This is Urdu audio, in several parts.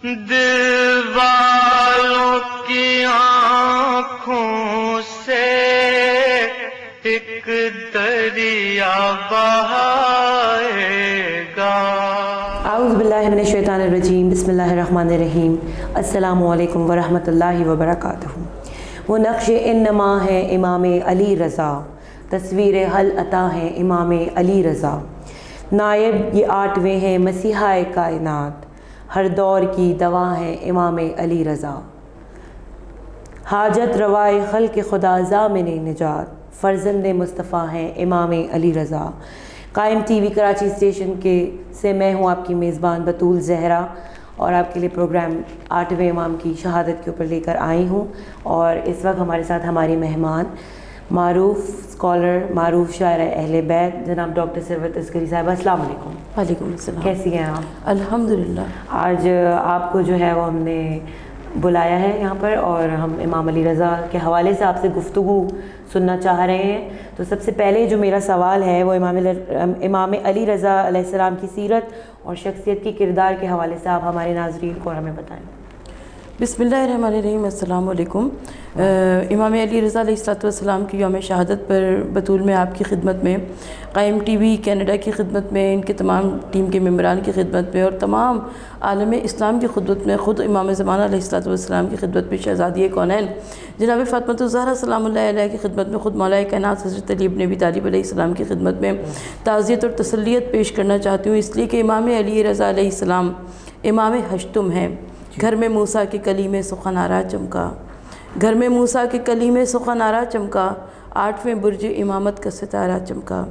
دل والوں کی آنکھوں سے ایک دریا بہائے گا۔ اعوذ باللہ من الشیطان الرجیم، بسم اللہ الرحمن الرحیم۔ السلام علیکم ورحمۃ اللہ وبرکاتہ۔ وہ نقش انما ہے امام علی رضا، تصویر حل عطا ہے امام علی رضا، نائب یہ 8ویں ہیں مسیحا کائنات، ہر دور کی دوا ہے امام علی رضا، حاجت روائے خلق خدا ضامن نجات، فرزند مصطفیٰ ہیں امام علی رضا۔ قائم ٹی وی کراچی اسٹیشن سے میں ہوں آپ کی میزبان بطول زہرا، اور آپ کے لیے پروگرام 8ویں امام کی شہادت کے اوپر لے کر آئی ہوں۔ اور اس وقت ہمارے ساتھ ہماری مہمان معروف اسکالر، معروف شاعر اہل بیت جناب ڈاکٹر ثروت عسکری صاحبہ، السلام علیکم۔ وعلیکم السلام۔ کیسی ہیں آپ؟ الحمدللہ۔ آج آپ کو جو ہے وہ ہم نے بلایا ہے یہاں پر، اور ہم امام علی رضا کے حوالے سے آپ سے گفتگو سننا چاہ رہے ہیں۔ تو سب سے پہلے جو میرا سوال ہے وہ امام علی رضا علیہ السلام کی سیرت اور شخصیت کی کردار کے حوالے سے آپ ہمارے ناظرین کو ہمیں بتائیں۔ بسم اللہ الرحمن الرحیم، السلام علیکم۔ امام علی رضا علیہ السلام کی یوم شہادت پر بطول میں آپ کی خدمت میں، قائم ٹی وی کینیڈا کی خدمت میں، ان کے تمام ٹیم کے ممبران کی خدمت میں، اور تمام عالم اسلام کی خدمت میں، خود امام زمانہ علیہ السلام کی خدمت میں، شہزادی کونین جناب فاطمۃ الزہرا سلام اللہ علیہ کی خدمت میں، خود مولا کائنات حضرت علی بن ابی طالب علیہ السلام کی خدمت میں تعزیت اور تسلیت پیش کرنا چاہتی ہوں، اس لیے کہ امام علی رضا علیہ السلام امام ہشتم ہیں۔ گھر میں موسیٰ کے کلیم سخن آرا چمکا، گھر میں موسیٰ کے کلیم سخن آرا چمکا، 8ویں برج امامت کا ستارہ چمکا۔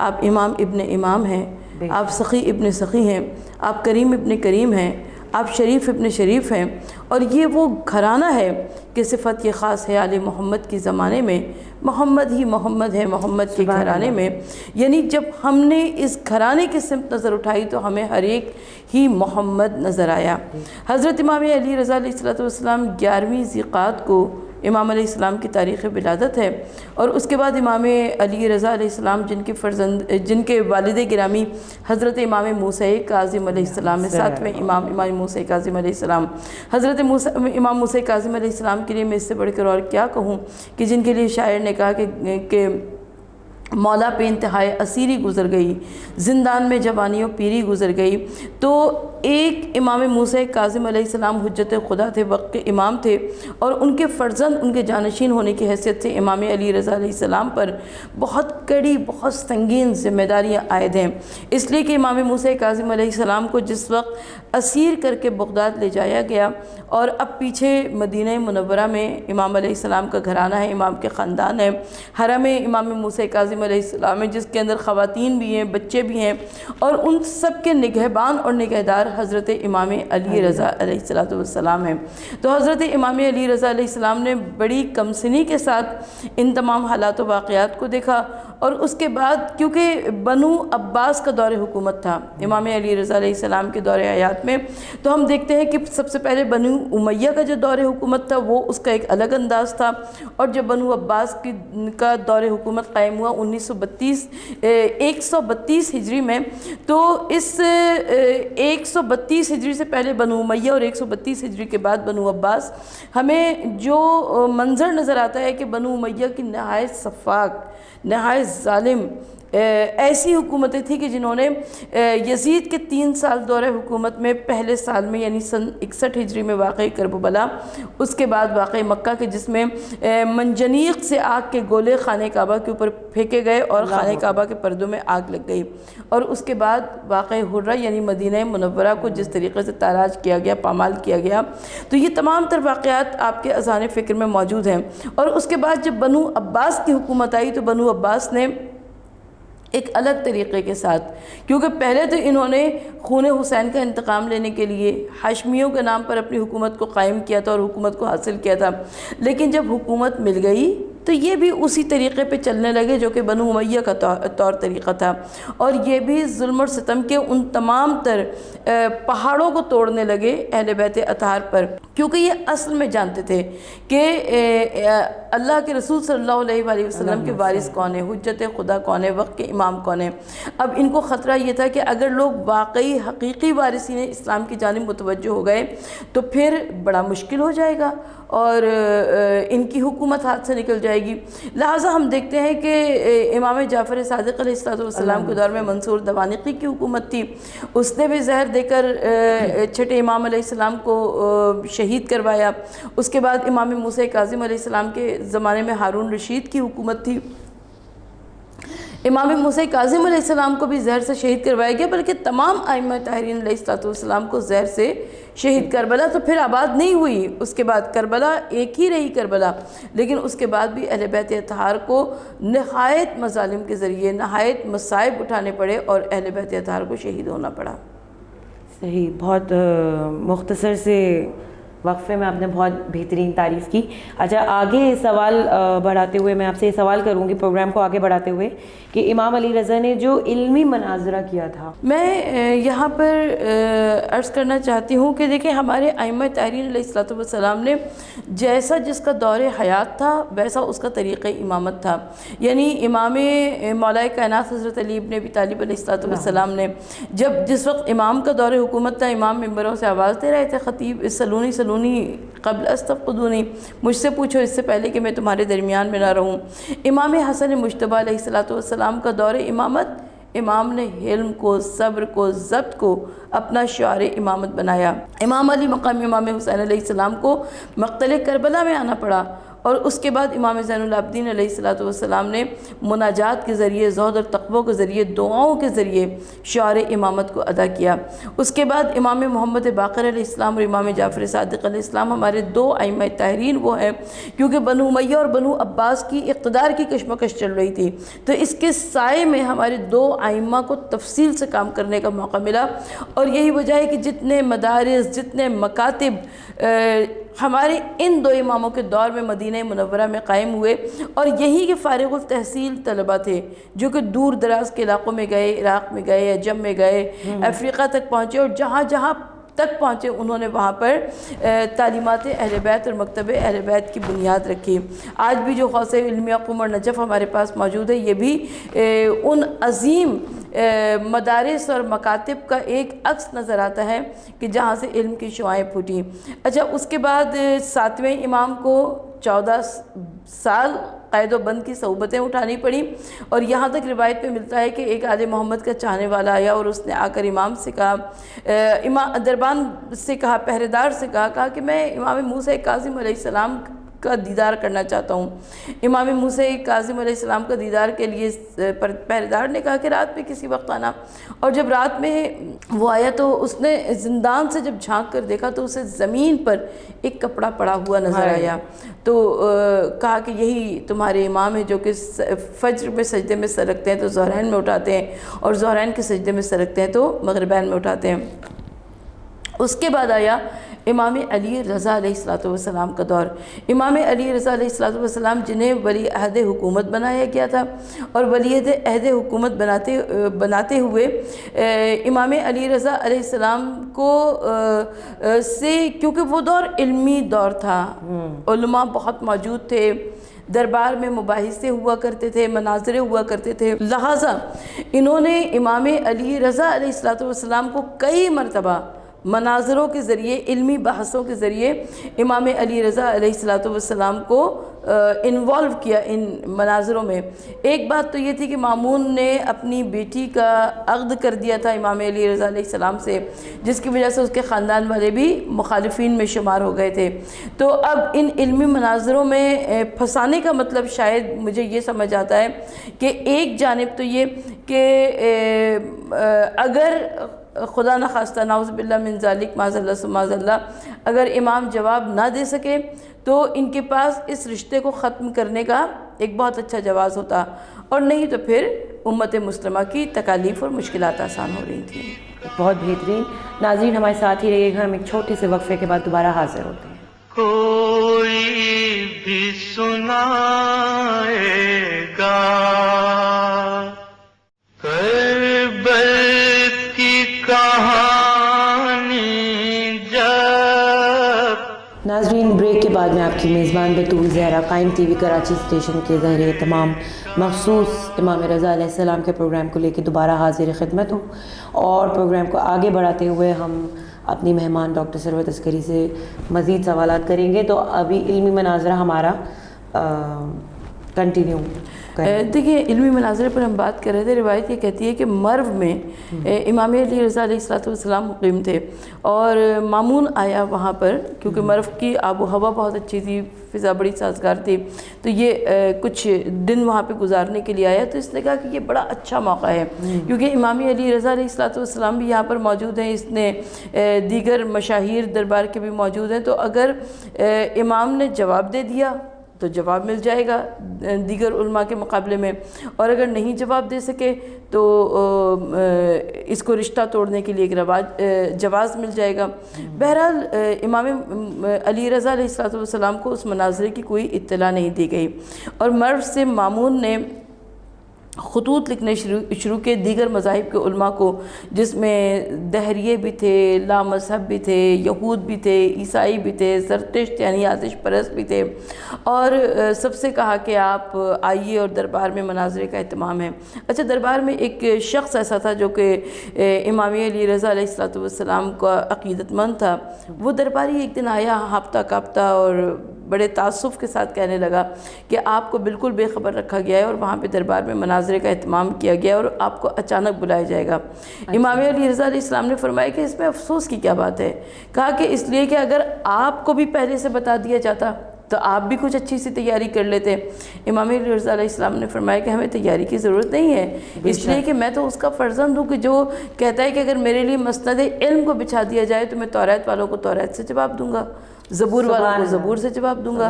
آپ امام ابن امام ہیں، آپ سخی ابن سخی ہیں، آپ کریم ابن کریم ہیں، آپ شریف ابن شریف ہیں، اور یہ وہ گھرانہ ہے کہ صفت یہ خاص ہے آل محمد کی زمانے میں، محمد ہی محمد ہے محمد کے گھرانے میں۔ یعنی جب ہم نے اس گھرانے کی سمت نظر اٹھائی تو ہمیں ہر ایک ہی محمد نظر آیا۔ حضرت امام علی رضا علیہ السلام 11ویں ذیقعد کو امام علیہ السلام کی تاریخ ولادت ہے، اور اس کے بعد امام علی رضا علیہ السلام جن کے والد گرامی حضرت امام موسیٰ کاظم علیہ السلام ہے، 7ویں امام موسیٰ کاظم علیہ السلام، حضرت امام موسیٰ کاظم علیہ السلام کے لیے میں اس سے بڑھ کر اور کیا کہوں کہ جن کے لیے شاعر نے کہا کہ مولا پہ انتہائے اسیری گزر گئی، زندان میں جوانی و پیری گزر گئی۔ تو ایک امام موسیٰ کاظم علیہ السلام حجت خدا تھے، وقت کے امام تھے، اور ان کے فرزند ان کے جانشین ہونے کی حیثیت سے امام علی رضا علیہ السلام پر بہت کڑی، بہت سنگین ذمہ داریاں عائد ہیں، اس لیے کہ امام موسیٰ کاظم علیہ السلام کو جس وقت اسیر کر کے بغداد لے جایا گیا، اور اب پیچھے مدینہ منورہ میں امام علیہ السلام کا گھرانہ ہے، امام کے خاندان ہے، حرم امام موسیٰ کاظم علیہ السلام ہے، جس کے اندر خواتین بھی ہیں، بچے بھی ہیں، اور ان سب کے نگہبان اور نگہدار حضرت امام علی رضا علیہ السلام ہیں۔ تو حضرت امام علی رضا علیہ السلام نے بڑی کمسنی کے ساتھ ان تمام حالات و واقعات کو دیکھا، اور اس کے بعد کیونکہ بنو عباس کا دور حکومت تھا امام علی رضا علیہ السلام کے دور حیات میں، تو ہم دیکھتے ہیں کہ سب سے پہلے بنو امیہ کا جو دور حکومت تھا وہ اس کا ایک الگ انداز تھا، اور جب بنو عباس کا دور حکومت قائم ہوا 132 ہجری میں، تو اس 132 ہجری سے پہلے بنو امیہ اور 132 ہجری کے بعد بنو عباس، ہمیں جو منظر نظر آتا ہے کہ بنو امیہ کی نہایت سفاک، نہایت ظالم ایسی حکومتیں تھیں کہ جنہوں نے یزید کے 3 سال دور حکومت میں پہلے سال میں یعنی سن 61 ہجری میں واقع کربلا، اس کے بعد واقع مکہ کے جس میں منجنیق سے آگ کے گولے خانہ کعبہ کے اوپر پھینکے گئے اور خانہ کعبہ کے پردوں میں آگ لگ گئی، اور اس کے بعد واقع حرہ یعنی مدینہ منورہ کو جس طریقے سے تاراج کیا گیا، پامال کیا گیا، تو یہ تمام تر واقعات آپ کے اذہان فکر میں موجود ہیں۔ اور اس کے بعد جب بنو عباس کی حکومت آئی تو بنو عباس نے ایک الگ طریقے کے ساتھ، کیونکہ پہلے تو انہوں نے خون حسین کا انتقام لینے کے لیے ہاشمیوں کے نام پر اپنی حکومت کو قائم کیا تھا اور حکومت کو حاصل کیا تھا، لیکن جب حکومت مل گئی تو تو یہ بھی اسی طریقے پہ چلنے لگے جو کہ بنو امیہ کا طور طریقہ تھا، اور یہ بھی ظلم اور ستم کے ان تمام تر پہاڑوں کو توڑنے لگے اہل بیت اطہار پر، کیونکہ یہ اصل میں جانتے تھے کہ اللہ کے رسول صلی اللہ علیہ وآلہ وسلم کے وارث کون ہے، حجت خدا کون ہے، وقت کے امام کون ہے۔ اب ان کو خطرہ یہ تھا کہ اگر لوگ واقعی حقیقی وارثین اسلام کی جانب متوجہ ہو گئے تو پھر بڑا مشکل ہو جائے گا اور ان کی حکومت ہاتھ سے نکل جائے گی۔ لہٰذا ہم دیکھتے ہیں کہ امام جعفر صادق علیہ السلام کے دور میں منصور دوانقی کی حکومت تھی، اس نے بھی زہر دے کر چھٹے امام علیہ السلام کو شہید کروایا۔ اس کے بعد امام موسیٰ کاظم علیہ السلام کے زمانے میں ہارون رشید کی حکومت تھی، امام موسیٰ کاظم علیہ السلام کو بھی زہر سے شہید کروایا گیا، بلکہ تمام ائمہ طاہرین علیہ السلام کو زہر سے شہید۔ کربلا تو پھر آباد نہیں ہوئی، اس کے بعد کربلا ایک ہی رہی کربلا، لیکن اس کے بعد بھی اہل بیت اطہار کو نہایت مظالم کے ذریعے نہایت مصائب اٹھانے پڑے اور اہل بیت اطہار کو شہید ہونا پڑا۔ صحیح، بہت مختصر سے وقفے میں آپ نے بہت بہترین تعریف کی۔ اچھا، آگے سوال بڑھاتے ہوئے میں آپ سے یہ سوال کروں گی، پروگرام کو آگے بڑھاتے ہوئے، کہ امام علی رضا نے جو علمی مناظرہ کیا تھا، میں یہاں پر عرض کرنا چاہتی ہوں کہ دیکھیں ہمارے ائمہ طاہرین علیہ السلام نے جیسا جس کا دور حیات تھا ویسا اس کا طریقہ امامت تھا، یعنی امام مولا کائنات حضرت علی ابن ابی طالب علیہ السلام نے جس وقت امام کا دور حکومت تھا، امام ممبروں سے آواز دے رہے تھے، خطیب سلونی قبل استفقدونی، مجھ سے پوچھو اس سے پہلے کہ میں تمہارے درمیان میں نہ رہوں۔ امام حسن مجتبیٰ علیہ السلام کا دور امامت، امام نے حلم کو، صبر کو، ضبط کو اپنا شعار امامت بنایا۔ امام علی مقام امام حسین علیہ السلام کو مقتل کربلا میں آنا پڑا، اور اس کے بعد امام زین العابدین علیہ السلام نے مناجات کے ذریعے، زہد اور تقوی کے ذریعے، دعاؤں کے ذریعے شعار امامت کو ادا کیا۔ اس کے بعد امام محمد باقر علیہ السلام اور امام جعفر صادق علیہ السلام ہمارے دو ائمہ طاہرین وہ ہیں، کیونکہ بنو امیہ اور بنو عباس کی اقتدار کی کشمکش چل رہی تھی، تو اس کے سائے میں ہمارے دو ائمہ کو تفصیل سے کام کرنے کا موقع ملا، اور یہی وجہ ہے کہ جتنے مدارس، جتنے مکاتب ہمارے ان دو اماموں کے دور میں مدینہ منورہ میں قائم ہوئے، اور یہی کہ فارغ التحصیل طلبہ تھے جو کہ دور دراز کے علاقوں میں گئے، عراق میں گئے، عجم میں گئے، افریقہ تک پہنچے، اور جہاں جہاں تک پہنچے انہوں نے وہاں پر تعلیمات اہل بیت اور مکتب اہل بیت کی بنیاد رکھی۔ آج بھی جو حوض علمیہ قم اور نجف ہمارے پاس موجود ہے، یہ بھی ان عظیم مدارس اور مکاتب کا ایک عکس نظر آتا ہے کہ جہاں سے علم کی شعائیں پھوٹیں۔ اچھا، اس کے بعد 7ویں امام کو 14 سال قید و بند کی صعوبتیں اٹھانی پڑیں، اور یہاں تک روایت پہ ملتا ہے کہ ایک آل محمد کا چاہنے والا آیا اور اس نے آ کر امام سے کہا، امام دربان سے کہا، پہرے دار سے کہا کہ میں امام موسیٰ کاظم علیہ السلام کا دیدار کرنا چاہتا ہوں۔ امام موسیٰ کاظم علیہ السلام کا دیدار کے لیے پہرے دار نے کہا کہ رات میں کسی وقت آنا، اور جب رات میں وہ آیا تو اس نے زندان سے جب جھانک کر دیکھا تو اسے زمین پر ایک کپڑا پڑا ہوا نظر آیا، تو کہا کہ یہی تمہارے امام ہیں جو کہ فجر میں سجدے میں سر رکھتے ہیں تو ظہرین میں اٹھاتے ہیں، اور ظہرین کے سجدے میں سر رکھتے ہیں تو مغربین میں اٹھاتے ہیں۔ اس کے بعد آیا امام علی رضا علیہ السلام کا دور۔ امام علی رضا علیہ السلام جنہیں ولی عہد حکومت بنایا گیا تھا، اور ولی عہد حکومت بناتے ہوئے امام علی رضا علیہ السلام کو سے، کیونکہ وہ دور علمی دور تھا، علماء بہت موجود تھے، دربار میں مباحثے ہوا کرتے تھے، مناظرے ہوا کرتے تھے، لہٰذا انہوں نے امام علی رضا علیہ السلام کو کئی مرتبہ مناظروں کے ذریعے، علمی بحثوں کے ذریعے امام علی رضا علیہ السلام کو انوالو کیا ان مناظروں میں۔ ایک بات تو یہ تھی کہ مامون نے اپنی بیٹی کا عقد کر دیا تھا امام علی رضا علیہ السلام سے، جس کی وجہ سے اس کے خاندان والے بھی مخالفین میں شمار ہو گئے تھے۔ تو اب ان علمی مناظروں میں پھنسانے کا مطلب شاید مجھے یہ سمجھ آتا ہے کہ ایک جانب تو یہ کہ اگر خدا نخواستہ نعوذ باللہ من ذالک معاذ اللہ ثم معاذ اللہ، اگر امام جواب نہ دے سکے تو ان کے پاس اس رشتے کو ختم کرنے کا ایک بہت اچھا جواز ہوتا، اور نہیں تو پھر امت مسلمہ کی تکالیف اور مشکلات آسان ہو رہی تھیں۔ بہت بہترین۔ ناظرین ہمارے ساتھ ہی رہیے گا، ہم ایک چھوٹے سے وقفے کے بعد دوبارہ حاضر ہوتے ہیں۔ کوئی بھی سنائے گا کربل کی کہانی جب۔ ناظرین، بریک کے بعد میں آپ کی میزبان بطول زہرا قائم ٹی وی کراچی اسٹیشن کے ظاہر تمام مخصوص امام رضا علیہ السلام کے پروگرام کو لے کے دوبارہ حاضر خدمت ہوں، اور پروگرام کو آگے بڑھاتے ہوئے ہم اپنی مہمان ڈاکٹر ثروت عسکری سے مزید سوالات کریں گے۔ تو ابھی علمی مناظرہ ہمارا کنٹینیو دیکھیے، علمی مناظرے پر ہم بات کر رہے تھے۔ روایت یہ کہتی ہے کہ مرو میں امام علی رضا علیہ السلام مقیم تھے اور مامون آیا وہاں پر، کیونکہ مرو کی آب و ہوا بہت اچھی تھی، فضا بڑی سازگار تھی، تو یہ کچھ دن وہاں پہ گزارنے کے لیے آیا۔ تو اس نے کہا کہ یہ بڑا اچھا موقع ہے کیونکہ امام علی رضا علیہ السلام بھی یہاں پر موجود ہیں، اس نے دیگر مشاہیر دربار کے بھی موجود ہیں، تو اگر امام نے جواب دے دیا تو جواب مل جائے گا دیگر علماء کے مقابلے میں، اور اگر نہیں جواب دے سکے تو اس کو رشتہ توڑنے کے لیے ایک جواز مل جائے گا۔ بہرحال امام علی رضا علیہ السلام کو اس مناظرے کی کوئی اطلاع نہیں دی گئی، اور مرو سے مامون نے خطوط لکھنے شروع کے دیگر مذاہب کے علماء کو، جس میں دہریے بھی تھے، لا مذہب بھی تھے، یہود بھی تھے، عیسائی بھی تھے، زرتشت یعنی آتش پرست بھی تھے، اور سب سے کہا کہ آپ آئیے اور دربار میں مناظرے کا اہتمام ہے۔ اچھا، دربار میں ایک شخص ایسا تھا جو کہ امام علی رضا علیہ السلام کا عقیدت مند تھا۔ وہ درباری ایک دن آیا ہاپتہ کاپتا اور بڑے تعصب کے ساتھ کہنے لگا کہ آپ کو بالکل بے خبر رکھا گیا ہے اور وہاں پہ دربار میں مناظرے کا اہتمام کیا گیا اور آپ کو اچانک بلایا جائے گا۔ امام علی رضا علیہ السلام نے فرمایا کہ اس میں افسوس کی کیا بات ہے؟ کہا کہ اس لیے کہ اگر آپ کو بھی پہلے سے بتا دیا جاتا تو آپ بھی کچھ اچھی سی تیاری کر لیتے۔ امام علی رضا علیہ السلام نے فرمایا کہ ہمیں تیاری کی ضرورت نہیں ہے، اس لیے کہ میں تو اس کا فرزند ہوں کہ جو کہتا ہے کہ اگر میرے لیے مسند علم کو بچھا دیا جائے تو میں توریت والوں کو توریت سے جواب دوں گا، زبور والوں کو زبور سے جواب دوں گا،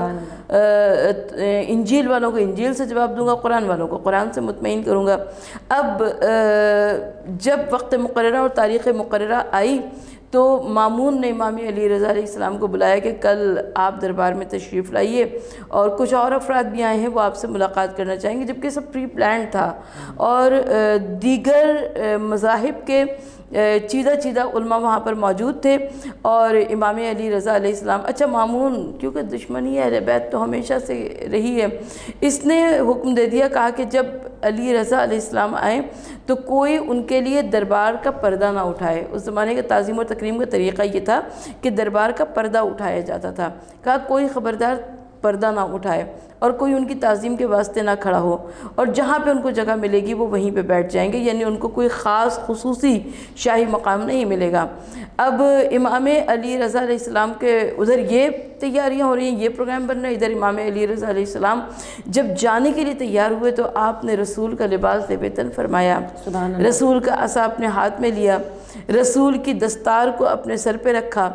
انجیل والوں کو انجیل سے جواب دوں گا، قرآن والوں کو قرآن سے مطمئن کروں گا۔ اب جب وقت مقررہ اور تاریخ مقررہ آئی تو مامون نے امام علی رضا علیہ السلام کو بلایا کہ کل آپ دربار میں تشریف لائیے، اور کچھ اور افراد بھی آئے ہیں، وہ آپ سے ملاقات کرنا چاہیں گے، جبکہ سب پری پلانڈ تھا، اور دیگر مذاہب کے چیدہ علماء وہاں پر موجود تھے، اور امام علی رضا علیہ السلام، اچھا مامون کیونکہ دشمنی اہل بیت تو ہمیشہ سے رہی ہے، اس نے حکم دے دیا، کہا کہ جب علی رضا علیہ السلام آئیں تو کوئی ان کے لیے دربار کا پردہ نہ اٹھائے۔ اس زمانے کے تعظیم و تکریم کا طریقہ یہ تھا کہ دربار کا پردہ اٹھایا جاتا تھا، کہا کوئی خبردار پردہ نہ اٹھائے اور کوئی ان کی تعظیم کے واسطے نہ کھڑا ہو، اور جہاں پہ ان کو جگہ ملے گی وہ وہیں پہ بیٹھ جائیں گے، یعنی ان کو کوئی خاص خصوصی شاہی مقام نہیں ملے گا۔ اب امام علی رضا علیہ السلام کے ادھر یہ تیاریاں ہو رہی ہیں، یہ پروگرام بن رہا ہے، ادھر امام علی رضا علیہ السلام جب جانے کے لیے تیار ہوئے تو آپ نے رسول کا لباس لبیتن فرمایا، رسول کا عصا اپنے ہاتھ میں لیا، رسول کی دستار کو اپنے سر پہ رکھا،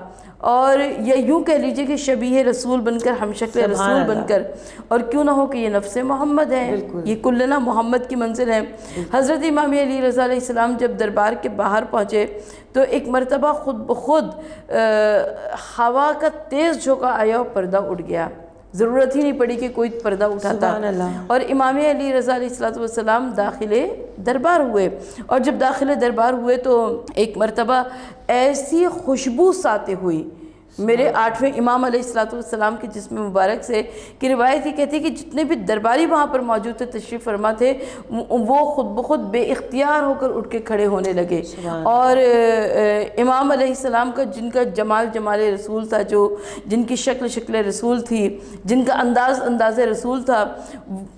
اور یہ یوں کہہ لیجئے کہ شبیہ رسول بن کر، ہم شکل رسول بن کر، اور کیوں نہ ہو کہ یہ نفس محمد ہے، یہ کلنا محمد کی منزل ہے۔ حضرت امام علی رضا علیہ السلام جب دربار کے باہر پہنچے تو ایک مرتبہ خود بخود ہوا کا تیز جھونکا آیا اور پردہ اٹھ گیا، ضرورت ہی نہیں پڑی کہ کوئی پردہ اٹھاتا، اور امام علی رضا علیہ السلام داخل دربار ہوئے، اور جب داخل دربار ہوئے تو ایک مرتبہ ایسی خوشبو ساطع ہوئی میرے 8ویں امام علیہ السلام کے جسم مبارک سے کہ روایت یہ کہتی ہے کہ جتنے بھی درباری وہاں پر موجود تھے، تشریف فرما تھے، وہ خود بخود بے اختیار ہو کر اٹھ کے کھڑے ہونے لگے، اور امام علیہ السلام کا جن کا جمال رسول تھا، جن کی شکل رسول تھی، جن کا انداز رسول تھا،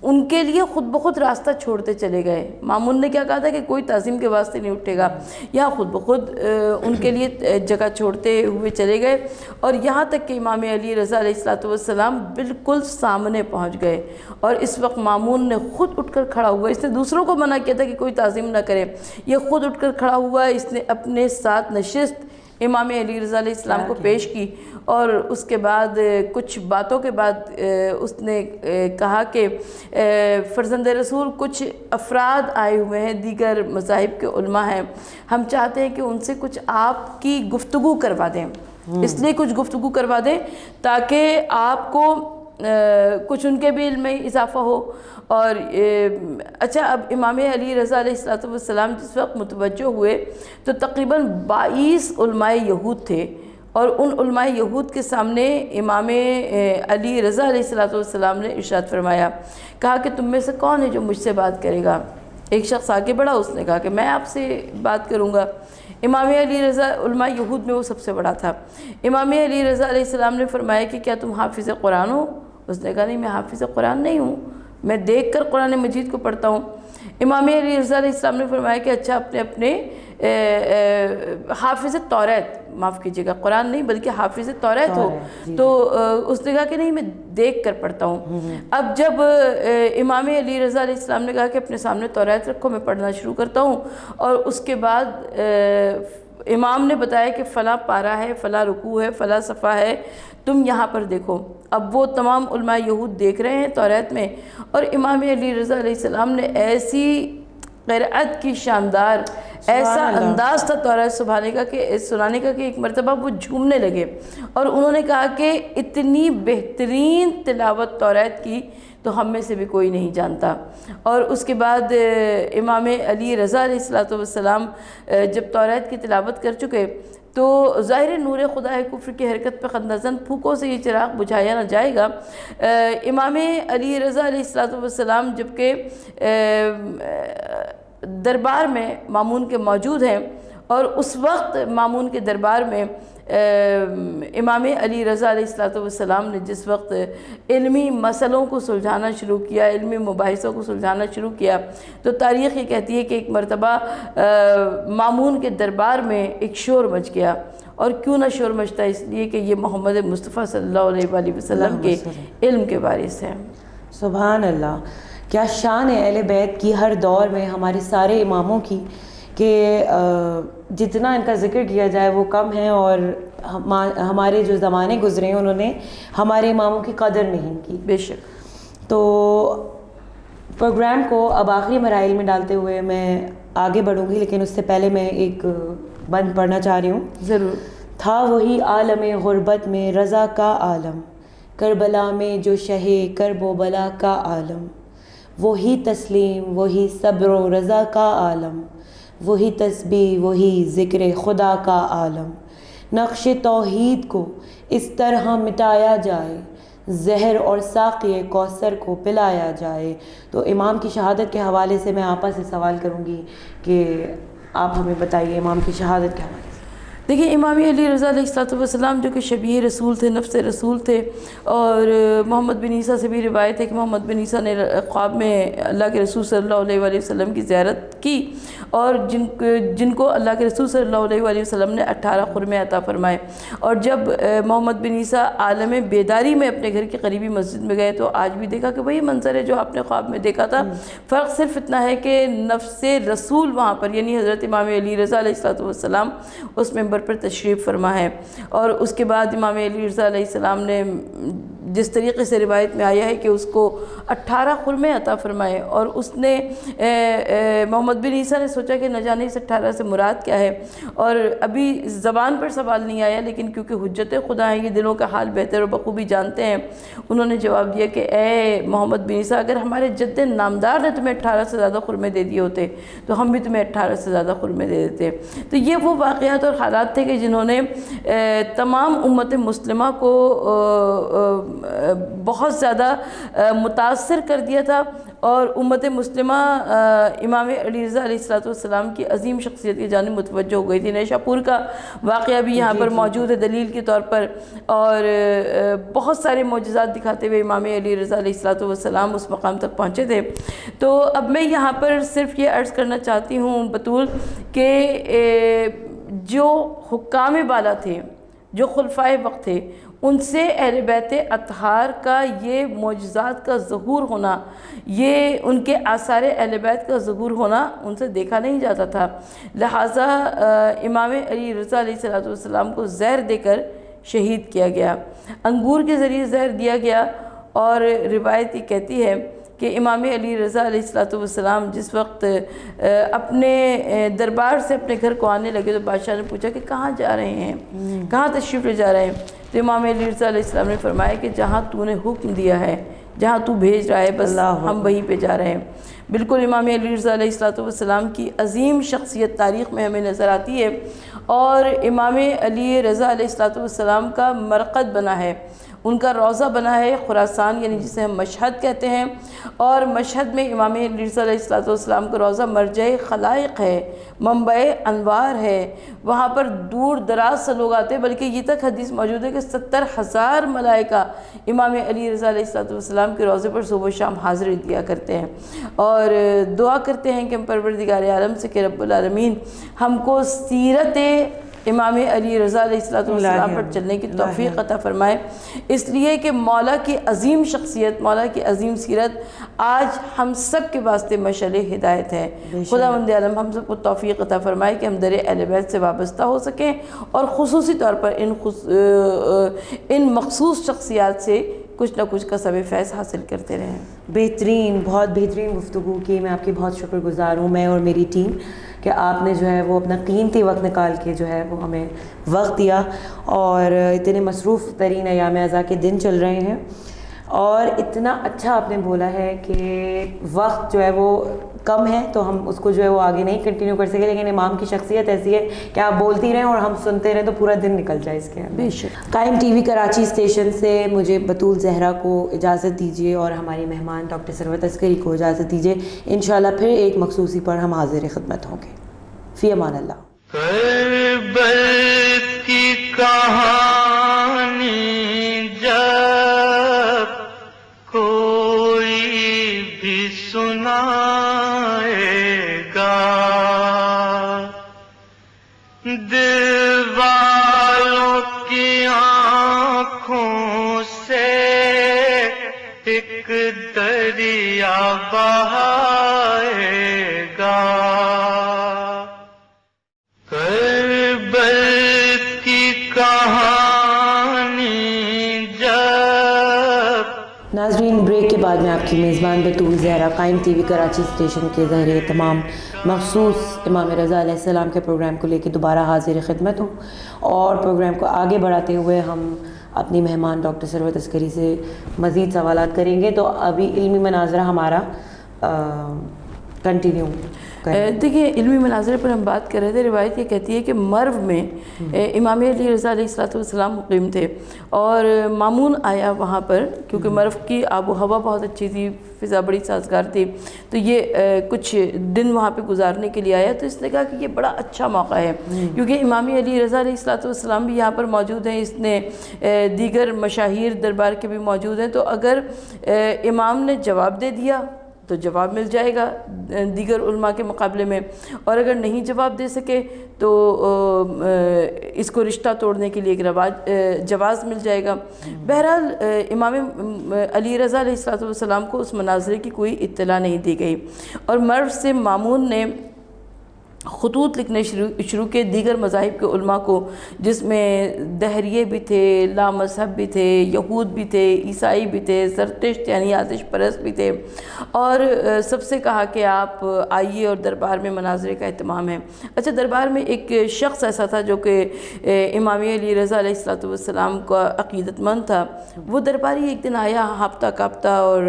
ان کے لیے خود بخود راستہ چھوڑتے چلے گئے۔ مامون نے کیا کہا تھا کہ کوئی تعظیم کے واسطے نہیں اٹھے گا، یہاں خود بخود ان کے لیے جگہ چھوڑتے ہوئے چلے گئے، اور یہاں تک کہ امام علی رضا علیہ السلام بالکل سامنے پہنچ گئے، اور اس وقت مامون نے خود اٹھ کر کھڑا ہوا، اس نے دوسروں کو منع کیا تھا کہ کوئی تعظیم نہ کرے، یہ خود اٹھ کر کھڑا ہوا، اس نے اپنے ساتھ نشست امام علی رضا علیہ السلام کو پیش کی، اور اس کے بعد کچھ باتوں کے بعد اس نے کہا کہ فرزند رسول کچھ افراد آئے ہوئے ہیں، دیگر مذاہب کے علماء ہیں، ہم چاہتے ہیں کہ ان سے کچھ آپ کی گفتگو کروا دیں، اس لیے کچھ گفتگو کروا دیں تاکہ آپ کو کچھ ان کے بھی علم میں اضافہ ہو. اور اچھا، اب امام علی رضا علیہ السلام جس وقت متوجہ ہوئے تو تقریباً 22 علماء یہود تھے، اور ان علماء یہود کے سامنے امام علی رضا علیہ السلام نے ارشاد فرمایا، کہا کہ تم میں سے کون ہے جو مجھ سے بات کرے گا؟ ایک شخص آگے بڑھا، اس نے کہا کہ میں آپ سے بات کروں گا. امام علی رضا علماء یہود میں وہ سب سے بڑا تھا. امام علی رضا علیہ السلام نے فرمایا کہ کیا تم حافظ قرآن ہو؟ اس نے کہا نہیں، میں حافظ قرآن نہیں ہوں، میں دیکھ کر قرآن مجید کو پڑھتا ہوں. امام علی رضا علیہ السلام نے فرمایا کہ اچھا، اپنے حافظ توریت، معاف کیجیے گا، قرآن نہیں بلکہ حافظ توریت ہو. تو اس نے کہا کہ نہیں، میں دیکھ کر پڑھتا ہوں. اب جب امام علی رضا علیہ السلام نے کہا کہ اپنے سامنے توریت رکھو، میں پڑھنا شروع کرتا ہوں، اور اس کے بعد امام نے بتایا کہ فلاں پارہ ہے، فلاں رکوع ہے، فلاں صفحہ ہے، تم یہاں پر دیکھو. اب وہ تمام علماء یہود دیکھ رہے ہیں توریت میں، اور امام علی رضا علیہ السلام نے ایسی قرأت کی شاندار، ایسا انداز تھا توریت سنانے کا کہ ایک مرتبہ وہ جھومنے لگے، اور انہوں نے کہا کہ اتنی بہترین تلاوت توریت کی تو ہم میں سے بھی کوئی نہیں جانتا. اور اس کے بعد امام علی رضا علیہ السلام جب توریت کی تلاوت کر چکے تو ظاہر نور خدا کفر کی حرکت پہ خندزن پھوکوں سے یہ چراغ بجھایا نہ جائے گا. امام علی رضا علیہ السلام جبکہ دربار میں مامون کے موجود ہیں، اور اس وقت مامون کے دربار میں امام علی رضا علیہ السلام نے جس وقت علمی مسئلوں کو سلجھانا شروع کیا، علمی مباحثوں کو سلجھانا شروع کیا، تو تاریخ یہ کہتی ہے کہ ایک مرتبہ مامون کے دربار میں ایک شور مچ گیا. اور کیوں نہ شور مچتا، اس لیے کہ یہ محمد مصطفیٰ صلی اللہ علیہ وآلہ وسلم کے علم کے وارث ہیں. سبحان اللہ، کیا شان ہے اہل بیت کی ہر دور میں، ہمارے سارے اماموں کی، کہ جتنا ان کا ذکر کیا جائے وہ کم ہے. اور ہمارے جو زمانے گزرے ہیں انہوں نے ہمارے اماموں کی قدر نہیں کی. بے شک. تو پروگرام کو اب آخری مراحل میں ڈالتے ہوئے میں آگے بڑھوں گی، لیکن اس سے پہلے میں ایک بند پڑھنا چاہ رہی ہوں. ضرور. تھا وہی عالم غربت میں رضا کا عالم، کربلا میں جو شہ کرب و بلا کا عالم، وہی تسلیم وہی صبر و رضا کا عالم، وہی تسبیح وہی ذکر خدا کا عالم. نقش توحید کو اس طرح مٹایا جائے، زہر اور ساقی کوثر کو پلایا جائے. تو امام کی شہادت کے حوالے سے میں آپا سے سوال کروں گی کہ آپ ہمیں بتائیے امام کی شہادت کے حوالے سے. دیکھیں، امام علی رضا علیہ السلام جو کہ شبیہ رسول تھے، نفس رسول تھے، اور محمد بن عیسیٰ سے بھی روایت ہے کہ محمد بن عیسیٰ نے خواب میں اللہ کے رسول صلی اللہ علیہ وآلہ وسلم کی زیارت کی، اور جن کو اللہ کے رسول صلی اللہ علیہ وآلہ وسلم نے 18 خرمے عطا فرمائے. اور جب محمد بن عیسیٰ عالم بیداری میں اپنے گھر کی قریبی مسجد میں گئے تو آج بھی دیکھا کہ وہی منظر ہے جو آپ نے خواب میں دیکھا تھا. فرق صرف اتنا ہے کہ نفس رسول وہاں پر، یعنی حضرت امام علی رضا علیہ السلام اس ممبر پر تشریف فرما ہے. اور اس کے بعد امام علی رضا علیہ السلام نے جس طریقے سے روایت میں آیا ہے کہ اس کو 18 خرمے عطا فرمائے، اور اس نے محمد بن عیسیٰ نے سوچا کہ نہ جانے اس 18 سے مراد کیا ہے، اور ابھی زبان پر سوال نہیں آیا، لیکن کیونکہ حجت خدا ہیں، یہ دلوں کا حال بہتر و بخوبی جانتے ہیں، انہوں نے جواب دیا کہ اے محمد بن عیسیٰ، اگر ہمارے جد نامدار نے تمہیں 18 سے زیادہ خرمے دے دیے ہوتے تو ہم بھی تمہیں 18 سے زیادہ خرمے دے دیتے. تو یہ وہ واقعات اور حالات تھے کہ جنہوں نے تمام امت مسلمہ کو بہت زیادہ متاثر کر دیا تھا، اور امت مسلمہ امام علی رضا علیہ السلام کی عظیم شخصیت کی جانب متوجہ ہو گئی تھی. نیشا پور کا واقعہ بھی یہاں پر موجود ہے دلیل کے طور پر، اور بہت سارے معجزات دکھاتے ہوئے امام علی رضا علیہ السلام اس مقام تک پہنچے تھے. تو اب میں یہاں پر صرف یہ عرض کرنا چاہتی ہوں بطول کہ جو حکام بالا تھے، جو خلفائے وقت تھے، ان سے اہل بیت اطہار کا یہ معجزات کا ظہور ہونا، یہ ان کے آثار اہل بیت کا ظہور ہونا ان سے دیکھا نہیں جاتا تھا. لہٰذا امام علی رضا علیہ السلام کو زہر دے کر شہید کیا گیا، انگور کے ذریعے زہر دیا گیا. اور روایت یہ کہتی ہے کہ امام علی رضا علیہ الصلوۃ والسلام جس وقت اپنے دربار سے اپنے گھر کو آنے لگے تو بادشاہ نے پوچھا کہ کہاں جا رہے ہیں، کہاں تشریف لے جا رہے ہیں؟ تو امام علی رضا علیہ السلام نے فرمایا کہ جہاں تو نے حکم دیا ہے، جہاں تو بھیج رہا ہے، بس ہم وہیں پہ جا رہے ہیں۔ بالکل امام علی رضا علیہ الصلوۃ والسلام کی عظیم شخصیت تاریخ میں ہمیں نظر آتی ہے، اور امام علی رضا علیہ الصلوۃ والسلام کا مرقد بنا ہے، ان کا روضہ بنا ہے خراسان، یعنی جسے ہم مشہد کہتے ہیں، اور مشہد میں امام علی رضا علیہ الصلوۃ والسلام کا روضہ مرجع خلائق ہے، منبع انوار ہے، وہاں پر دور دراز سے لوگ آتے ہیں، بلکہ یہ تک حدیث موجود ہے کہ 70,000 ملائکہ امام علی رضا علیہ الصلوۃ والسلام کے روضے پر صبح و شام حاضری دیا کرتے ہیں، اور دعا کرتے ہیں کہ ہم پروردگار عالم سے کہ رب العالمین ہم کو سیرت امام علی رضا علیہ الصلوۃ والسلام پر چلنے کی توفیق عطا فرمائے، اس لیے کہ مولا کی عظیم شخصیت، مولا کی عظیم سیرت آج ہم سب کے واسطے مشعل ہدایت ہے۔ خداوند عالم ہم سب کو توفیق عطا فرمائے کہ ہم در اہل بیت سے وابستہ ہو سکیں، اور خصوصی طور پر ان مخصوص شخصیات سے کچھ نہ کچھ کا سبب فیض حاصل کرتے رہیں۔ بہترین، بہت بہترین گفتگو کی، میں آپ کی بہت شکر گزار ہوں، میں اور میری ٹیم، کہ آپ نے جو ہے وہ اپنا قیمتی وقت نکال کے جو ہے وہ ہمیں وقت دیا، اور اتنے مصروف ترین ایام اعزا کے دن چل رہے ہیں، اور اتنا اچھا آپ نے بولا ہے کہ وقت جو ہے وہ کم ہے تو ہم اس کو جو ہے وہ آگے نہیں کنٹینیو کر سکے، لیکن امام کی شخصیت ایسی ہے کہ آپ بولتی رہیں اور ہم سنتے رہیں تو پورا دن نکل جائے اس کے اندر۔ بے شک۔ قائم ٹی وی کراچی اسٹیشن سے مجھے بطول زہرا کو اجازت دیجیے، اور ہماری مہمان ڈاکٹر ثروت عسکری کو اجازت دیجیے، انشاءاللہ پھر ایک مخصوصی پر ہم حاضر خدمت ہوں گے۔ فی امان اللہ۔ کربل کی کہانی جب کوئی بھی سنائے گا، دل والوں کی آنکھوں سے ایک دریا بہائے گا۔ کربل کی کہانی جب۔ ناظرین، بریک کے بعد میں آپ کی میزبان بطول زہرا قائم ٹی وی کراچی اسٹیشن کے ذریعے تمام مخصوص امام رضا علیہ السلام کے پروگرام کو لے کے دوبارہ حاضر خدمت ہوں، اور پروگرام کو آگے بڑھاتے ہوئے ہم اپنی مہمان ڈاکٹر ثروت عسکری سے مزید سوالات کریں گے۔ تو ابھی علمی مناظرہ ہمارا کنٹینیو کریں۔ دیکھیے، علمی مناظرے پر ہم بات کر رہے تھے، روایت یہ کہتی ہے کہ مرو میں امام علی رضا علیہ الصلوۃ والسلام مقیم تھے، اور مامون آیا وہاں پر، کیونکہ مرو کی آب و ہوا بہت اچھی تھی، فضا بڑی سازگار تھی، تو یہ کچھ دن وہاں پہ گزارنے کے لیے آیا، تو اس نے کہا کہ یہ بڑا اچھا موقع ہے، کیونکہ امام علی رضا علیہ الصلوۃ والسلام بھی یہاں پر موجود ہیں، اس نے دیگر مشاہیر دربار کے بھی موجود ہیں، تو اگر امام نے جواب دے دیا تو جواب مل جائے گا دیگر علماء کے مقابلے میں، اور اگر نہیں جواب دے سکے تو اس کو رشتہ توڑنے کے لیے ایک جواز مل جائے گا۔ بہرحال امام علی رضا علیہ الصلوۃ والسلام کو اس مناظرے کی کوئی اطلاع نہیں دی گئی، اور مرو سے مامون نے خطوط لکھنے شروع کے دیگر مذاہب کے علماء کو، جس میں دہریے بھی تھے، لا مذہب بھی تھے، یہود بھی تھے، عیسائی بھی تھے، زرتشت یعنی آتش پرست بھی تھے، اور سب سے کہا کہ آپ آئیے اور دربار میں مناظرے کا اہتمام ہے۔ اچھا، دربار میں ایک شخص ایسا تھا جو کہ امام علی رضا علیہ الصلوۃ والسلام کا عقیدت مند تھا، وہ درباری ایک دن آیا ہاپتہ کاپتہ، اور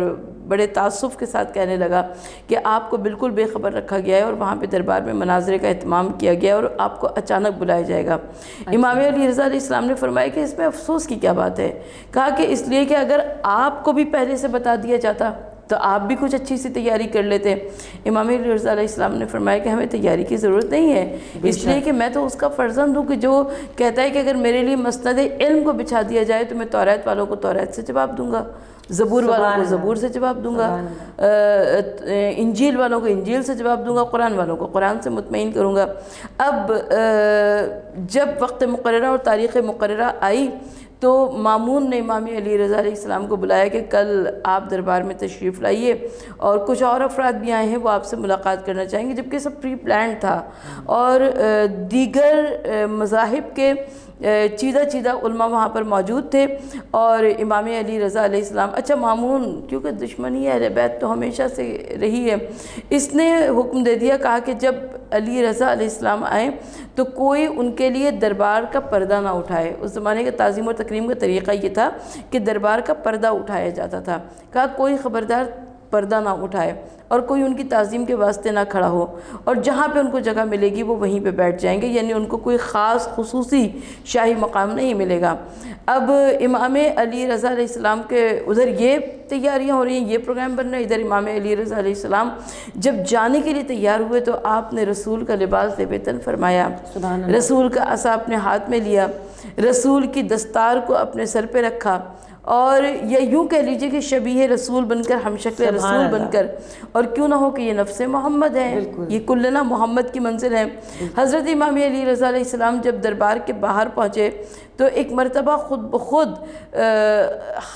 بڑے تعصب کے ساتھ کہنے لگا کہ آپ کو بالکل بے خبر رکھا گیا ہے، اور وہاں پہ دربار میں مناظرے کا اہتمام کیا گیا، اور آپ کو اچانک بلایا جائے گا۔ امام علی رضا علیہ السلام نے فرمایا کہ اس میں افسوس کی کیا بات ہے؟ کہا کہ اس لیے کہ اگر آپ کو بھی پہلے سے بتا دیا جاتا تو آپ بھی کچھ اچھی سی تیاری کر لیتے۔ امام علی رضا علیہ السلام نے فرمایا کہ ہمیں تیاری کی ضرورت نہیں ہے، اس لیے کہ میں تو اس کا فرزند ہوں کہ جو کہتا ہے کہ اگر میرے لیے مسند علم کو بچھا دیا جائے تو میں توریت والوں کو توریت سے جواب دوں گا، زبور والوں کو زبور سے جواب دوں گا، انجیل والوں کو انجیل سے جواب دوں گا، قرآن والوں کو قرآن سے مطمئن کروں گا۔ اب جب وقت مقررہ اور تاریخ مقررہ آئی تو مامون نے امام علی رضا علیہ السلام کو بلایا کہ کل آپ دربار میں تشریف لائیے، اور کچھ اور افراد بھی آئے ہیں، وہ آپ سے ملاقات کرنا چاہیں گے، جبکہ سب پری پلانڈ تھا، اور دیگر مذاہب کے چیدہ چیدہ علماء وہاں پر موجود تھے، اور امام علی رضا علیہ السلام، اچھا مامون کیونکہ دشمنی اہل بیت تو ہمیشہ سے رہی ہے، اس نے حکم دے دیا، کہا کہ جب علی رضا علیہ السلام آئیں تو کوئی ان کے لیے دربار کا پردہ نہ اٹھائے۔ اس زمانے کے تعظیم و تکریم کا طریقہ یہ تھا کہ دربار کا پردہ اٹھایا جاتا تھا، کہا کوئی خبردار پردہ نہ اٹھائے اور کوئی ان کی تعظیم کے واسطے نہ کھڑا ہو، اور جہاں پہ ان کو جگہ ملے گی وہ وہیں پہ بیٹھ جائیں گے، یعنی ان کو کوئی خاص خصوصی شاہی مقام نہیں ملے گا۔ اب امام علی رضا علیہ السلام کے ادھر یہ تیاریاں ہو رہی ہیں، یہ پروگرام بن رہا ہے، ادھر امام علی رضا علیہ السلام جب جانے کے لیے تیار ہوئے تو آپ نے رسول کا لباس لبیتن فرمایا، سبحان اللہ۔ رسول کا عصا اپنے ہاتھ میں لیا، رسول کی دستار کو اپنے سر پہ رکھا، اور یہ یوں کہہ لیجئے کہ شبیہ رسول بن کر، ہم شکل رسول بن کر، اور کیوں نہ ہو کہ یہ نفس محمد ہے، یہ کلنا محمد کی منزل ہے۔ حضرت امام علی رضا علیہ السلام جب دربار کے باہر پہنچے تو ایک مرتبہ خود بخود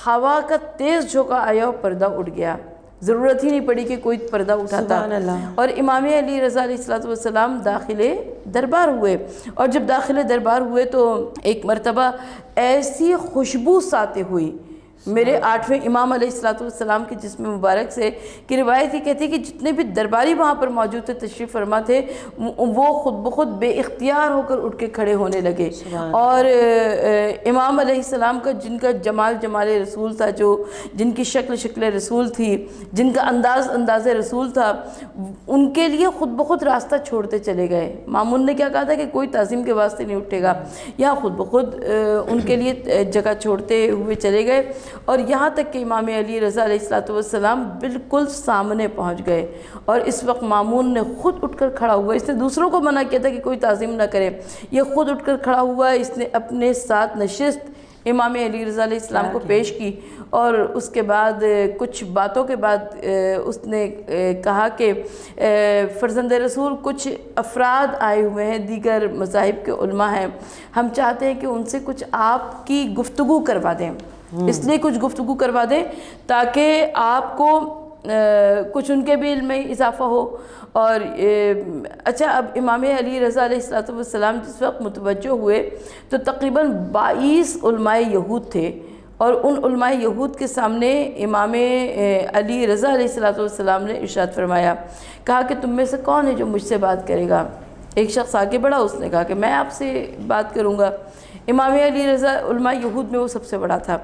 ہوا کا تیز جھونکا آیا اور پردہ اٹھ گیا، ضرورت ہی نہیں پڑی کہ کوئی پردہ اٹھاتا، اور امام علی رضا علیہ السلام داخل دربار ہوئے، اور جب داخل دربار ہوئے تو ایک مرتبہ ایسی خوشبو ساطع ہوئی میرے 8ویں امام علیہ السلام کے جسم مبارک سے کہ روایت یہ کہتی ہے کہ جتنے بھی درباری وہاں پر موجود تھے، تشریف فرما تھے، وہ خود بخود بے اختیار ہو کر اٹھ کے کھڑے ہونے لگے، اور امام علیہ السلام کا جن کا جمال رسول تھا، جن کی شکل رسول تھی، جن کا انداز رسول تھا، ان کے لیے خود بخود راستہ چھوڑتے چلے گئے۔ مامون نے کیا کہا تھا کہ کوئی تعظیم کے واسطے نہیں اٹھے گا، یہاں خود بخود ان کے لیے جگہ چھوڑتے ہوئے چلے گئے، اور یہاں تک کہ امام علی رضا علیہ السلام بالکل سامنے پہنچ گئے، اور اس وقت مامون نے خود اٹھ کر کھڑا ہوا، اس نے دوسروں کو منع کیا تھا کہ کوئی تعظیم نہ کرے، یہ خود اٹھ کر کھڑا ہوا، اس نے اپنے ساتھ نشست امام علی رضا علیہ السلام کو پیش کی، اور اس کے بعد کچھ باتوں کے بعد اس نے کہا کہ فرزند رسول کچھ افراد آئے ہوئے ہیں، دیگر مذاہب کے علماء ہیں، ہم چاہتے ہیں کہ ان سے کچھ آپ کی گفتگو کروا دیں، اس لیے کچھ گفتگو کروا دیں تاکہ آپ کو کچھ ان کے بھی علم میں اضافہ ہو۔ اور اچھا، اب امام علی رضا علیہ السلام جس وقت متوجہ ہوئے تو تقریباً 22 علماء یہود تھے، اور ان علماء یہود کے سامنے امام علی رضا علیہ السلام نے ارشاد فرمایا، کہا کہ تم میں سے کون ہے جو مجھ سے بات کرے گا؟ ایک شخص آگے بڑھا، اس نے کہا کہ میں آپ سے بات کروں گا۔ امام علی رضا علماء یہود میں وہ سب سے بڑا تھا۔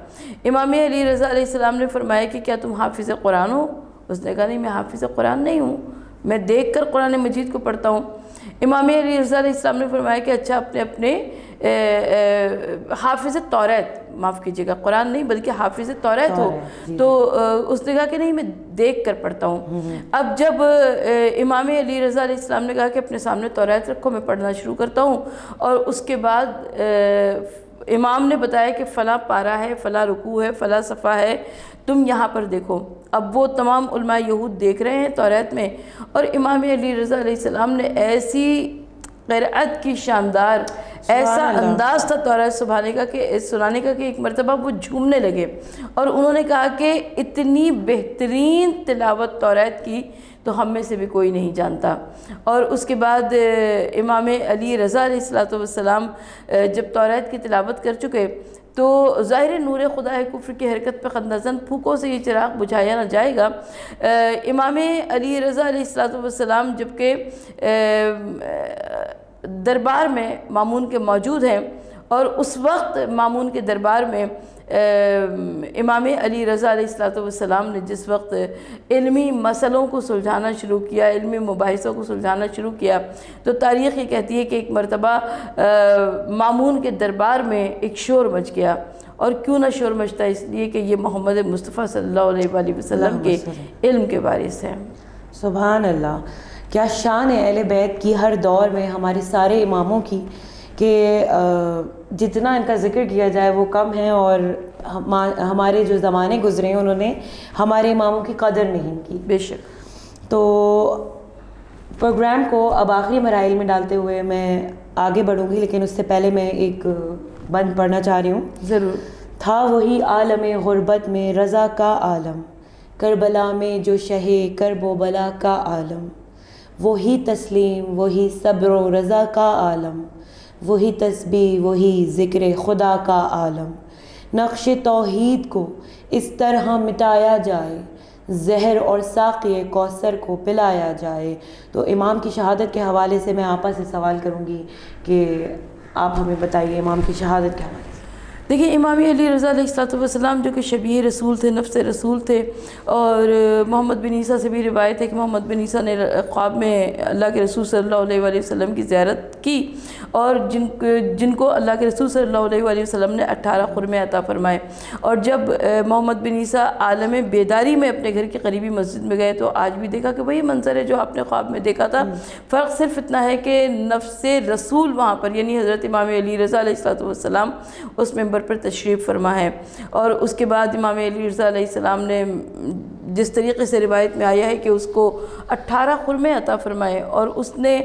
امام علی رضا علیہ السلام نے فرمایا کہ کیا تم حافظ قرآن ہو؟ اس نے کہا نہیں، میں حافظ قرآن نہیں ہوں، میں دیکھ کر قرآن مجید کو پڑھتا ہوں۔ امام علی رضا علیہ السلام نے فرمایا کہ اچھا، اپنے حافظ توریت، معاف کیجیے گا، قرآن نہیں بلکہ حافظ توریت ہو؟ تو اس نے کہا کہ نہیں، میں دیکھ کر پڑھتا ہوں۔ اب جب امام علی رضا علیہ السلام نے کہا کہ اپنے سامنے توریت رکھو، میں پڑھنا شروع کرتا ہوں، اور اس کے بعد امام نے بتایا کہ فلاں پارہ ہے، فلاں رکوع ہے، فلاں صفحہ ہے، تم یہاں پر دیکھو۔ اب وہ تمام علماء یہود دیکھ رہے ہیں توریت میں، اور امام علی رضا علیہ السلام نے ایسی قرأت کی شاندار، ایسا انداز تھا توریت سنانے کا کہ ایک مرتبہ وہ جھومنے لگے، اور انہوں نے کہا کہ اتنی بہترین تلاوت توریت کی تو ہم میں سے بھی کوئی نہیں جانتا۔ اور اس کے بعد امام علی رضا علیہ السلام جب توریت کی تلاوت کر چکے تو ظاہر نور خدا کفر کی حرکت پہ خندزن پھوکوں سے یہ چراغ بجھایا نہ جائے گا۔ امام علی رضا علیہ السلام جبکہ دربار میں مامون کے موجود ہیں، اور اس وقت مامون کے دربار میں امام علی رضا علیہ السلام نے جس وقت علمی مسئلوں کو سلجھانا شروع کیا، علمی مباحثوں کو سلجھانا شروع کیا، تو تاریخ یہ کہتی ہے کہ ایک مرتبہ مامون کے دربار میں ایک شور مچ گیا، اور کیوں نہ شور مچتا، اس لیے کہ یہ محمد مصطفیٰ صلی اللہ علیہ وآلہ وسلم کے علم کے وارث ہیں۔ سبحان اللہ، کیا شان ہے اہل بیت کی ہر دور میں، ہمارے سارے اماموں کی، کہ جتنا ان کا ذکر کیا جائے وہ کم ہے، اور ہمارے جو زمانے گزرے ہیں انہوں نے ہمارے اماموں کی قدر نہیں کی۔ بے شک۔ تو پروگرام کو اب آخری مراحل میں ڈالتے ہوئے میں آگے بڑھوں گی، لیکن اس سے پہلے میں ایک بند پڑھنا چاہ رہی ہوں۔ ضرور۔ تھا وہی عالم غربت میں رضا کا عالم، کربلا میں جو شہ کرب و بلا کا عالم، وہی تسلیم وہی صبر و رضا کا عالم، وہی تسبیح وہی ذکر خدا کا عالم، نقش توحید کو اس طرح مٹایا جائے، زہر اور ساقی کوثر کو پلایا جائے۔ تو امام کی شہادت کے حوالے سے میں آپا سے سوال کروں گی کہ آپ ہمیں بتائیے امام کی شہادت کے حوالے سے۔ دیکھیے امام علی رضا علیہ السلام جو کہ شبیہ رسول تھے، نفس رسول تھے، اور محمد بن عیسیٰ سے بھی روایت ہے کہ محمد بن عیسیٰ نے خواب میں اللہ کے رسول صلی اللہ علیہ وآلہ وسلم کی زیارت کی، اور جن کو اللہ کے رسول صلی اللہ علیہ وآلہ وسلم نے 18 خرمے عطا فرمائے۔ اور جب محمد بن عیسیٰ عالم بیداری میں اپنے گھر کی قریبی مسجد میں گئے تو آج بھی دیکھا کہ وہی منظر ہے جو آپ نے خواب میں دیکھا تھا، فرق صرف اتنا ہے کہ نفس رسول وہاں پر یعنی حضرت امام علی رضا علیہ السلام اس ممبر پر تشریف فرما ہے۔ اور اس کے بعد امام علی رضا علیہ السلام نے جس طریقے سے روایت میں آیا ہے کہ اس کو 18 خرمے عطا فرمائے، اور اس نے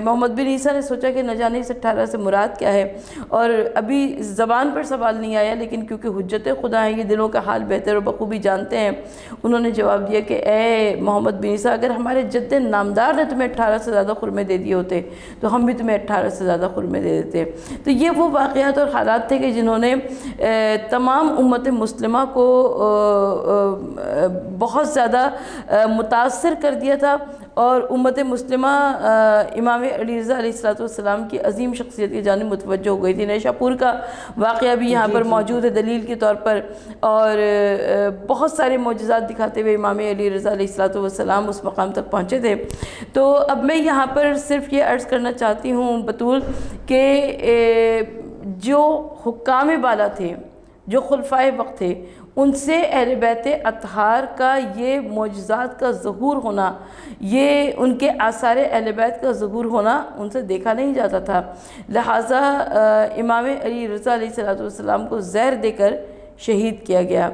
محمد بن عیسیٰ نے سوچا کہ نہ جانے اس 18 سے مراد کیا ہے، اور ابھی زبان پر سوال نہیں آیا، لیکن کیونکہ حجت خدا ہیں، یہ دلوں کا حال بہتر و بخوبی جانتے ہیں، انہوں نے جواب دیا کہ اے محمد بن عیسیٰ، اگر ہمارے جد نامدار نے تمہیں 18 سے زیادہ خرمے دے دیے ہوتے تو ہم بھی تمہیں 18 سے زیادہ خرمے دے دیتے۔ تو یہ وہ واقعات اور حالات تھے کہ جنہوں نے تمام امت مسلمہ کو بہت زیادہ متاثر کر دیا تھا، اور امت مسلمہ امام علی رضا علیہ السلام کی عظیم شخصیت کی جانب متوجہ ہو گئی تھی۔ نیشا پور کا واقعہ بھی یہاں پر موجود ہے دلیل کے طور پر، اور بہت سارے معجزات دکھاتے ہوئے امام علی رضا علیہ السلام اس مقام تک پہنچے تھے۔ تو اب میں یہاں پر صرف یہ عرض کرنا چاہتی ہوں بطول کہ جو حکام بالا تھے، جو خلفائے وقت تھے، ان سے اہل بیت اطہار کا یہ معجزات کا ظہور ہونا، یہ ان کے آثار اہل بیت کا ظہور ہونا ان سے دیکھا نہیں جاتا تھا، لہٰذا امام علی رضا علیہ السلام کو زہر دے کر شہید کیا گیا،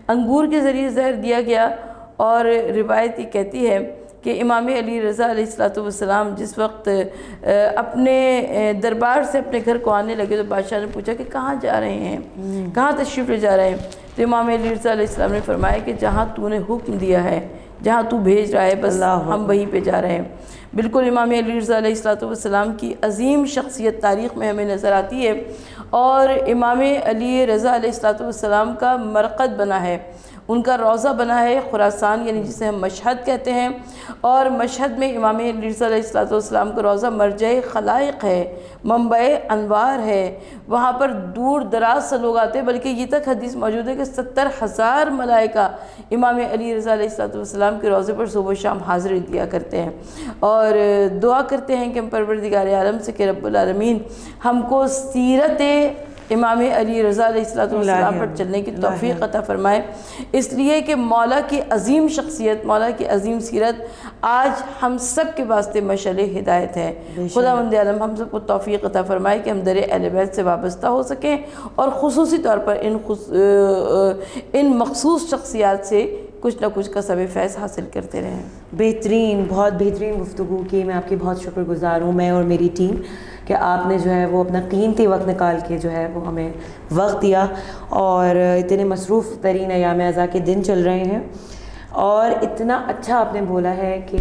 انگور کے ذریعے زہر دیا گیا۔ اور روایت یہ کہتی ہے کہ امام علی رضا علیہ السلام جس وقت اپنے دربار سے اپنے گھر کو آنے لگے تو بادشاہ نے پوچھا کہ کہاں جا رہے ہیں، کہاں تشریف لے جا رہے ہیں؟ تو امام علی رضا علیہ السلام نے فرمایا کہ جہاں تو نے حکم دیا ہے، جہاں تو بھیج رہا ہے، بس ہم وہیں پہ جا رہے ہیں۔ بالکل امام علی رضا علیہ السلام کی عظیم شخصیت تاریخ میں ہمیں نظر آتی ہے، اور امام علی رضا علیہ السلام کا مرقد بنا ہے، ان کا روضہ بنا ہے خراسان، یعنی جسے ہم مشہد کہتے ہیں، اور مشہد میں امام علی رضا علیہ السلام کا روضہ مرجع خلائق ہے، منبع انوار ہے، وہاں پر دور دراز سے لوگ آتے ہیں، بلکہ یہ تک حدیث موجود ہے کہ 70,000 ملائکہ امام علی رضا علیہ السلام کے روضے پر صبح و شام حاضری دیا کرتے ہیں، اور دعا کرتے ہیں کہ ہم پروردگار عالم سے کہ رب العالمین ہم کو سیرت امام علی رضا علیہ السلام پر چلنے کی توفیق عطا فرمائے، اس لیے کہ مولا کی عظیم شخصیت، مولا کی عظیم سیرت آج ہم سب کے واسطے مشعل ہدایت ہے۔ خداوند عالم ہم سب کو توفیق عطا فرمائے کہ ہم در اہل بیت سے وابستہ ہو سکیں، اور خصوصی طور پر ان مخصوص شخصیات سے کچھ نہ کچھ کا سبب فیض حاصل کرتے رہیں۔ بہترین، بہت بہترین گفتگو کی، میں آپ کی بہت شکر گزار ہوں، میں اور میری ٹیم، کہ آپ نے جو ہے وہ اپنا قیمتی وقت نکال کے جو ہے وہ ہمیں وقت دیا، اور اتنے مصروف ترین ایام اعزا کے دن چل رہے ہیں، اور اتنا اچھا آپ نے بولا ہے کہ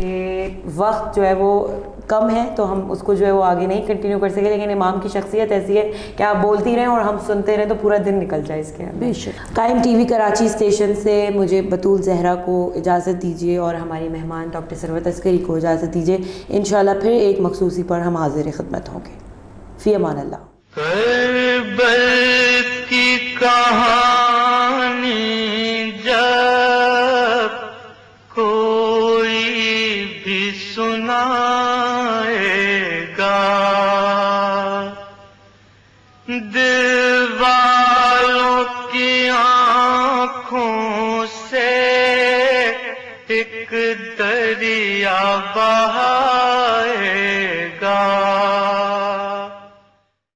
وقت جو ہے وہ کم ہے تو ہم اس کو جو ہے وہ آگے نہیں کنٹینیو کر سکے، لیکن امام کی شخصیت ایسی ہے کہ آپ بولتی رہیں اور ہم سنتے رہیں تو پورا دن نکل جائے اس کے اندر۔ بے شک۔ قائم ٹی وی کراچی اسٹیشن سے مجھے بطول زہرا کو اجازت دیجیے، اور ہماری مہمان ڈاکٹر ثروت عسکری کو اجازت دیجیے، انشاءاللہ پھر ایک مخصوصی پر ہم حاضر خدمت ہوں گے۔ فی امان اللہ۔ کربل کی کہانی جب کوئی بھی سنائے گا، دل والوں کی آنکھوں سے ایک دریا بہائے گا۔